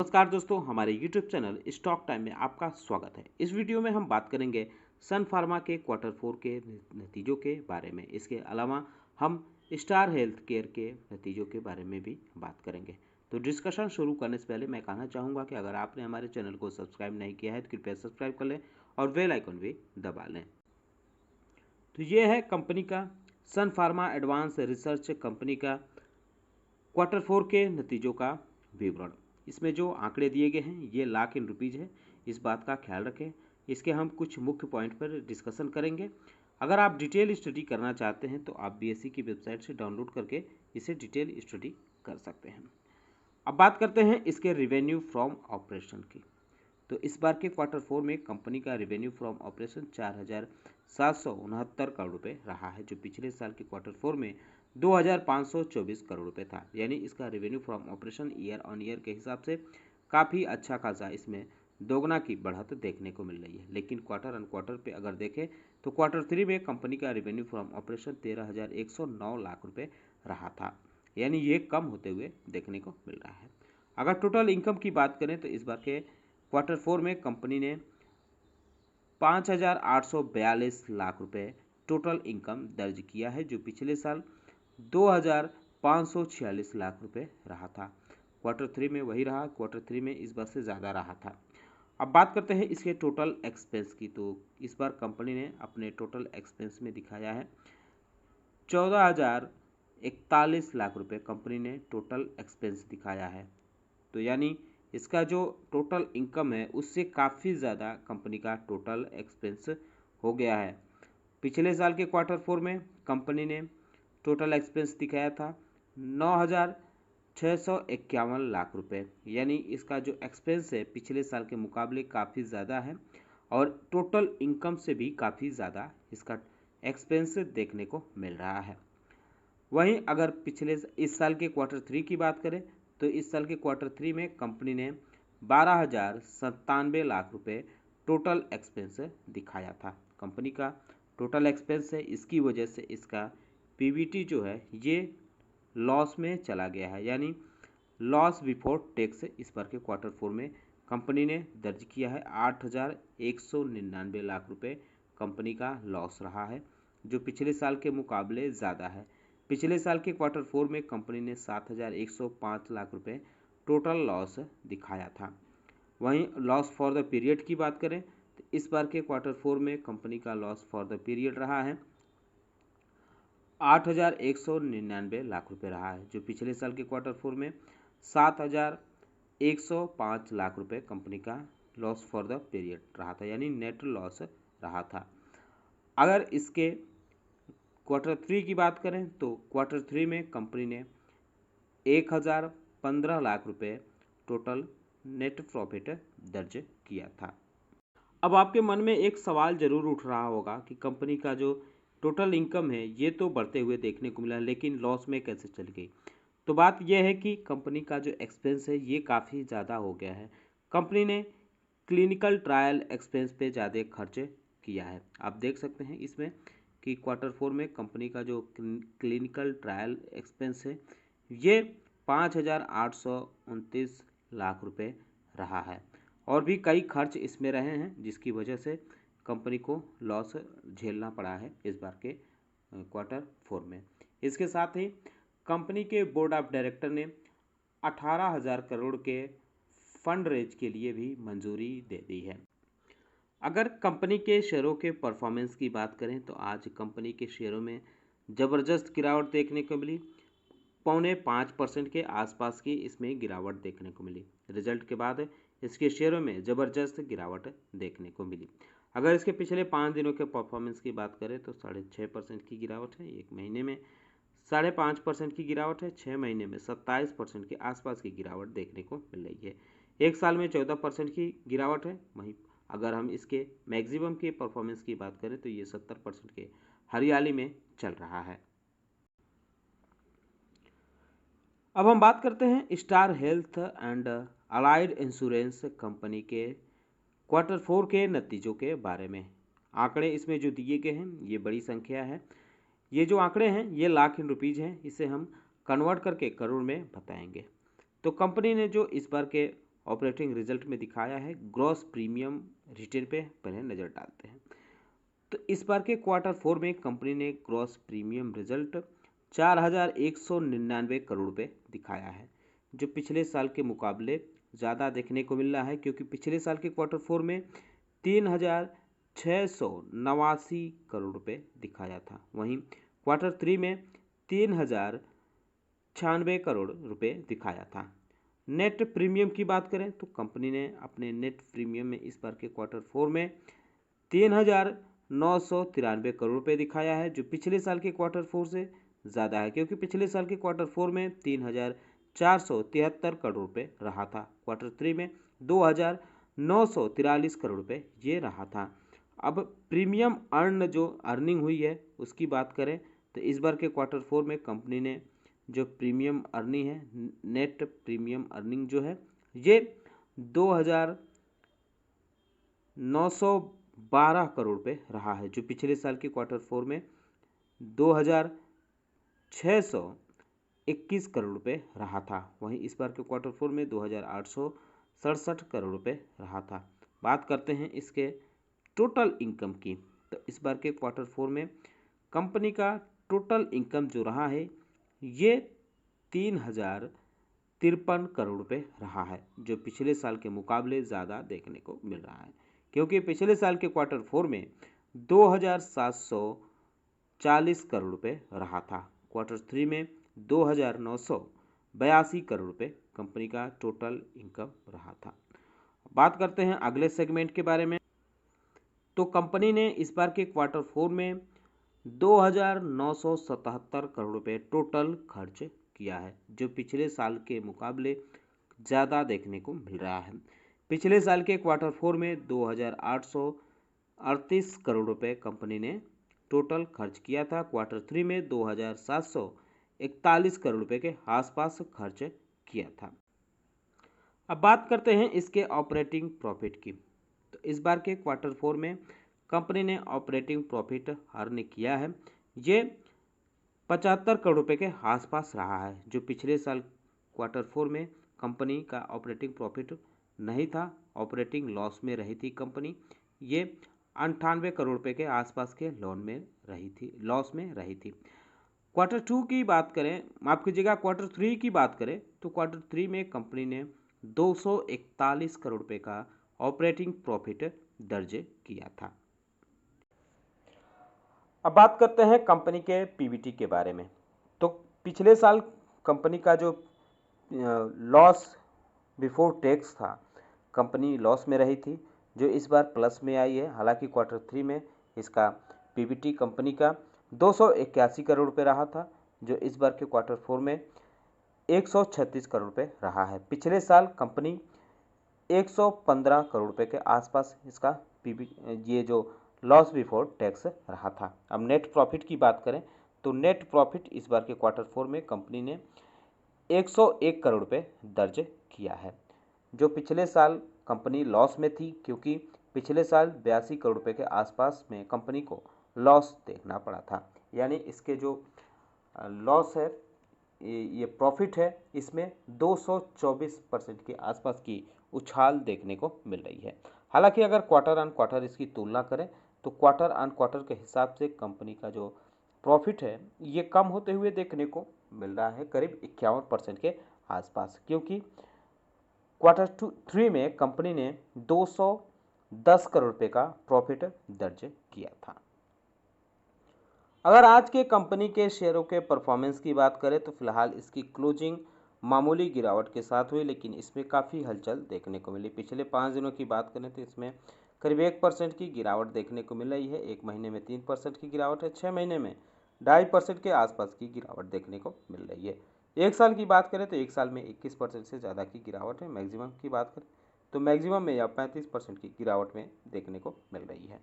नमस्कार दोस्तों, हमारे YouTube चैनल स्टॉक टाइम में आपका स्वागत है। इस वीडियो में हम बात करेंगे सन फार्मा के क्वार्टर 4 के नतीजों के बारे में। इसके अलावा हम स्टार हेल्थ केयर के नतीजों के बारे में भी बात करेंगे। तो डिस्कशन शुरू करने से पहले मैं कहना चाहूँगा कि अगर आपने हमारे चैनल को सब्सक्राइब नहीं किया है तो कृपया सब्सक्राइब कर लें और बेल आइकन भी दबा लें। तो ये है कंपनी का सन फार्मा एडवांस रिसर्च कंपनी का क्वार्टर 4 के नतीजों का विवरण। इसमें जो आंकड़े दिए गए हैं ये लाख इन रुपीज़ है, इस बात का ख्याल रखें। इसके हम कुछ मुख्य पॉइंट पर डिस्कशन करेंगे। अगर आप डिटेल स्टडी करना चाहते हैं तो आप बीएसई की वेबसाइट से डाउनलोड करके इसे डिटेल स्टडी कर सकते हैं। अब बात करते हैं इसके रिवेन्यू फ्रॉम ऑपरेशन की। तो इस बार के क्वार्टर 4 में कंपनी का रेवेन्यू फ्रॉम ऑपरेशन 4,769 करोड़ रुपए रहा है, जो पिछले साल के क्वार्टर 4 में 2,524 करोड़ रुपए था। यानी इसका revenue from operation year on year के हिसाब से काफ़ी अच्छा खासा इसमें दोगुना की बढ़त देखने को मिल रही है। लेकिन क्वार्टर ऑन क्वार्टर पे अगर देखें तो क्वार्टर 3 में कंपनी का रेवेन्यू फ्रॉम ऑपरेशन 13,109 लाख रुपये रहा था, यानी ये कम होते हुए देखने को मिल रहा है। अगर टोटल इनकम की बात करें तो इस बार के क्वार्टर 4 में कंपनी ने 5,842 लाख रुपए टोटल इनकम दर्ज किया है, जो पिछले साल 2,546 लाख रुपए रहा था। क्वार्टर 3 में वही रहा, क्वार्टर 3 में इस बार से ज़्यादा रहा था। अब बात करते हैं इसके टोटल एक्सपेंस की। तो इस बार कंपनी ने अपने टोटल एक्सपेंस में दिखाया है 14,041 लाख रुपए कंपनी ने टोटल एक्सपेंस दिखाया है। तो यानी इसका जो टोटल इनकम है उससे काफ़ी ज़्यादा कंपनी का टोटल एक्सपेंस हो गया है। पिछले साल के क्वार्टर 4 में कंपनी ने टोटल एक्सपेंस दिखाया था 9,651 लाख रुपए, यानी इसका जो एक्सपेंस है पिछले साल के मुकाबले काफ़ी ज़्यादा है और टोटल इनकम से भी काफ़ी ज़्यादा इसका एक्सपेंस देखने को मिल रहा है। वहीं अगर पिछले इस साल के क्वार्टर 3 की बात करें तो इस साल के क्वार्टर 3 में कंपनी ने 12,097 लाख रुपए टोटल एक्सपेंस दिखाया था। कंपनी का टोटल एक्सपेंस है, इसकी वजह से इसका पीबीटी जो है ये लॉस में चला गया है, यानी लॉस बिफोर टैक्स इस बार के क्वार्टर 4 में कंपनी ने दर्ज किया है। 8,199 लाख रुपए कंपनी का लॉस रहा है, जो पिछले साल के मुकाबले ज़्यादा है। पिछले साल के क्वार्टर 4 में कंपनी ने 7,105 लाख रुपए टोटल लॉस दिखाया था। वहीं लॉस फॉर द पीरियड की बात करें तो इस बार के क्वार्टर 4 में कंपनी का लॉस फॉर द पीरियड रहा है 8,199 लाख रुपए रहा है, जो पिछले साल के क्वार्टर 4 में 7,105 लाख रुपए कंपनी का लॉस फॉर द पीरियड रहा था, यानी नेट लॉस रहा था। अगर इसके क्वार्टर 3 की बात करें तो क्वार्टर 3 में कंपनी ने 1,015 लाख रुपए टोटल नेट प्रॉफिट दर्ज किया था। अब आपके मन में एक सवाल जरूर उठ रहा होगा कि कंपनी का जो टोटल इनकम है ये तो बढ़ते हुए देखने को मिला, लेकिन लॉस में कैसे चली गई। तो बात यह है कि कंपनी का जो एक्सपेंस है ये काफ़ी ज़्यादा हो गया है। कंपनी ने क्लिनिकल ट्रायल एक्सपेंस पे ज़्यादा खर्च किया है। आप देख सकते हैं इसमें कि क्वार्टर 4 में कंपनी का जो क्लिनिकल ट्रायल एक्सपेंस है ये 5,829 लाख रुपए रहा है, और भी कई खर्च इसमें रहे हैं जिसकी वजह से कंपनी को लॉस झेलना पड़ा है इस बार के क्वार्टर 4 में। इसके साथ ही कंपनी के बोर्ड ऑफ डायरेक्टर ने 18,000 करोड़ के फंड रेज के लिए भी मंजूरी दे दी है। अगर कंपनी के शेयरों के परफॉर्मेंस की बात करें तो आज कंपनी के शेयरों में ज़बरदस्त गिरावट देखने को मिली। 4.5% के आसपास की इसमें गिरावट देखने को मिली। रिजल्ट के बाद इसके शेयरों में ज़बरदस्त गिरावट देखने को मिली। अगर इसके पिछले 5 दिनों के परफॉर्मेंस की बात करें तो 6.5% की गिरावट है, एक महीने में 5.5% की गिरावट है, 6 महीने में 27% के आसपास की गिरावट देखने को मिल रही है। एक साल में 14% की गिरावट है। वहीं अगर हम इसके मैक्सिमम के परफॉर्मेंस की बात करें तो ये 70% के हरियाली में चल रहा है। अब हम बात करते हैं star health and allied insurance company के क्वार्टर 4 के नतीजों के बारे में। आंकड़े इसमें जो दिए गए हैं ये बड़ी संख्या है। ये जो आंकड़े हैं ये लाख इन रुपीज़ हैं, इसे हम कन्वर्ट करके करोड़ में बताएंगे। तो कंपनी ने जो इस बार के ऑपरेटिंग रिजल्ट में दिखाया है। ग्रॉस प्रीमियम रिटर्न पे पहले नज़र डालते हैं। तो इस बार के क्वार्टर 4 में कंपनी ने ग्रॉस प्रीमियम रिजल्ट 4,199 करोड़ रुपए दिखाया है, जो पिछले साल के मुकाबले ज़्यादा देखने को मिल रहा है, क्योंकि पिछले साल के क्वार्टर 4 में 3,689 करोड़ रुपए दिखाया था। वहीं क्वार्टर 3 में 3,096 करोड़ रुपए दिखाया था। नेट प्रीमियम की बात करें तो कंपनी ने अपने नेट प्रीमियम में इस बार के क्वार्टर 4 में 3,993 करोड़ रुपए दिखाया है, जो पिछले साल के क्वार्टर 4 से ज़्यादा है, क्योंकि पिछले साल के क्वार्टर 4 में 3,473 करोड़ रुपए रहा था। क्वार्टर 3 में 2,943 करोड़ रुपए ये रहा था। अब प्रीमियम जो अर्निंग हुई है उसकी बात करें तो इस बार के क्वार्टर 4 में कंपनी ने जो प्रीमियम अर्निंग है, नेट प्रीमियम अर्निंग जो है, ये 2,912 करोड़ रुपए रहा है, जो पिछले साल के क्वार्टर 4 में 2,621 करोड़ रुपए रहा था। वहीं इस बार के क्वार्टर 4 में 2,867 करोड़ रुपए रहा था। बात करते हैं इसके टोटल इनकम की, तो इस बार के क्वार्टर 4 में कंपनी का टोटल इनकम जो रहा है ये 3,053 करोड़ रुपए रहा है, जो पिछले साल के मुकाबले ज़्यादा देखने को मिल रहा है, क्योंकि पिछले साल के क्वार्टर 4 में 2,740 करोड़ रुपए रहा था। क्वार्टर 3 में 2,982 करोड़ रुपए कंपनी का टोटल इनकम रहा था। बात करते हैं अगले सेगमेंट के बारे में, तो कंपनी ने इस बार के क्वार्टर 4 में 2,977 करोड़ रुपए टोटल खर्च किया है, जो पिछले साल के मुकाबले ज़्यादा देखने को मिल रहा है। पिछले साल के क्वार्टर 4 में 2,838 करोड़ रुपए कंपनी ने टोटल खर्च किया था। क्वार्टर 3 में 2,741 करोड़ रुपए के आसपास खर्च किया था। अब बात करते हैं इसके ऑपरेटिंग प्रॉफिट की, तो इस बार के क्वार्टर 4 में कंपनी ने ऑपरेटिंग प्रॉफिट अर्न किया है, ये 75 करोड़ रुपए के आसपास रहा है, जो पिछले साल क्वार्टर 4 में कंपनी का ऑपरेटिंग प्रॉफिट नहीं था, ऑपरेटिंग लॉस में रही थी कंपनी, ये 98 करोड़ रुपए के आसपास के लॉस में रही थी। क्वार्टर 2 की बात करें, माफ कीजिएगा क्वार्टर 3 की बात करें, तो क्वार्टर 3 में कंपनी ने 241 करोड़ रुपए का ऑपरेटिंग प्रॉफिट दर्ज किया था। अब बात करते हैं कंपनी के पीबीटी के बारे में, तो पिछले साल कंपनी का जो लॉस बिफोर टैक्स था, कंपनी लॉस में रही थी, जो इस बार प्लस में आई है। हालांकि क्वार्टर 3 में इसका पीबीटी कंपनी का 281 करोड़ रुपए रहा था, जो इस बार के क्वार्टर 4 में 136 करोड़ रुपए रहा है। पिछले साल कंपनी 115 करोड़ रुपए के आसपास इसका ये जो लॉस बिफोर टैक्स रहा था। अब नेट प्रॉफिट की बात करें तो नेट प्रॉफिट इस बार के क्वार्टर 4 में कंपनी ने 101 करोड़ रुपए दर्ज किया है, जो पिछले साल कंपनी लॉस में थी, क्योंकि पिछले साल 82 करोड़ रुपए के आसपास में कंपनी को लॉस देखना पड़ा था। यानी इसके जो लॉस है, ये प्रॉफिट है, इसमें 224% के आसपास की उछाल देखने को मिल रही है। हालांकि अगर क्वार्टर ऑन क्वार्टर इसकी तुलना करें तो क्वार्टर ऑन क्वार्टर के हिसाब से कंपनी का जो प्रॉफिट है ये कम होते हुए देखने को मिल रहा है, करीब 51% के आसपास, क्योंकि क्वार्टर 3 में कंपनी ने 210 करोड़ रुपए का प्रॉफिट दर्ज किया था। अगर आज के कंपनी के शेयरों के परफॉर्मेंस की बात करें तो फिलहाल इसकी क्लोजिंग मामूली गिरावट के साथ हुई, लेकिन इसमें काफ़ी हलचल देखने को मिली। पिछले 5 दिनों की बात करें तो इसमें करीब 1% की गिरावट देखने को मिल रही है। 1 महीने में 3% की गिरावट है, 6 महीने में 2.5% के आसपास की गिरावट देखने को मिल रही है। 1 साल की बात करें तो 1 साल में 21% से ज़्यादा की गिरावट है। मैक्सिमम की बात करें तो मैक्सिमम में या 35% की गिरावट में देखने को मिल रही है।